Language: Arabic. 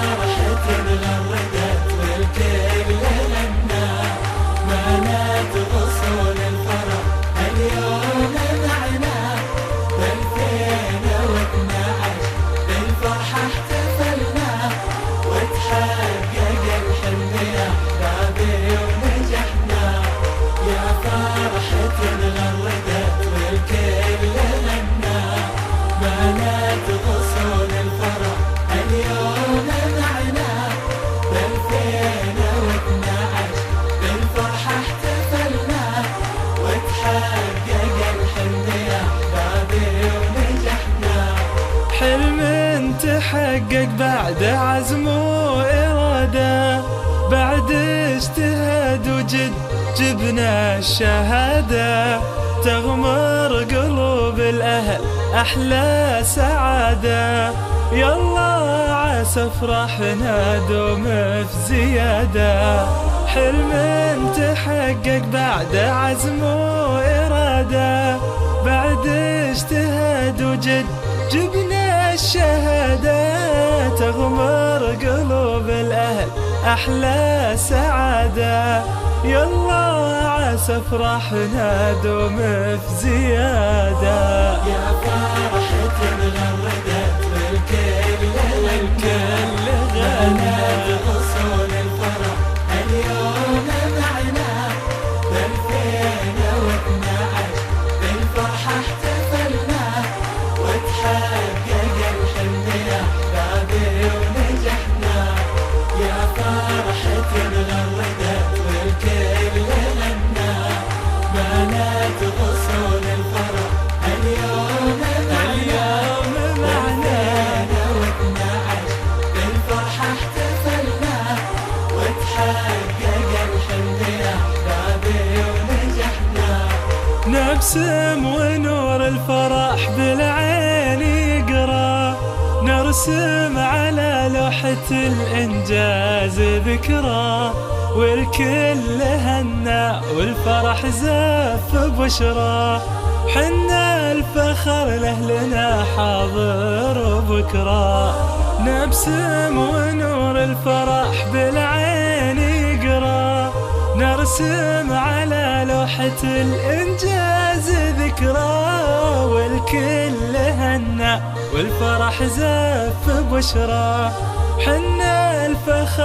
فرحة غردت والكل غنى، بنات غصون الفرح اليوم معنا، ب2012 بالفرحة احتفلنا، وتحقق الحلم يا أحبابي ونجحنا. يا فرحة غردت والكل غنى، بنات غصون الفرح اليوم معنا، ب2012 بالفرحة احتفلنا، وتحقق الحلم يا أحبابي ونجحنا. حلم تحقق بعد عزم وإرادة، بعد اجتهاد وجد جبنا الشهادة، تغمر قلوب الأهل أحلى سعادة. يلا عسى فرحنا دوم في زيادة، حلم تحقق بعد عزم وإرادة، بعد اجتهاد وجد جبنا الشهادة، تغمر قلوب الأهل أحلى سعادة. يلا عسى فرحنا دوم في زيادة. يا فرحة غردت والكل غنى، بنات غصون الفرح اليوم معنا، ب2012 بالفرحة احتفلنا، وتحقق الحلم يا أحبابي ونجحنا. يا فرحة غردت والكل غنى، بنات غصون الفرح اليوم معنا، ب2012 بالفرحة احتفلنا، وتحقق الحلم يا أحبابي ونجحنا. نبسم ونور الفرح بالعين يقرا، نرسم على لوحة الإنجاز ذكرى، والكل هنا والفرح زف بشرى، حنا الفخر لأهلنا حاضر وبكرة. نبسم ونور الفرح بالعين يقرا، نرسم على لوحة الإنجاز ذكرى، والكل هنا والفرح زف بشرى، حنا الفخر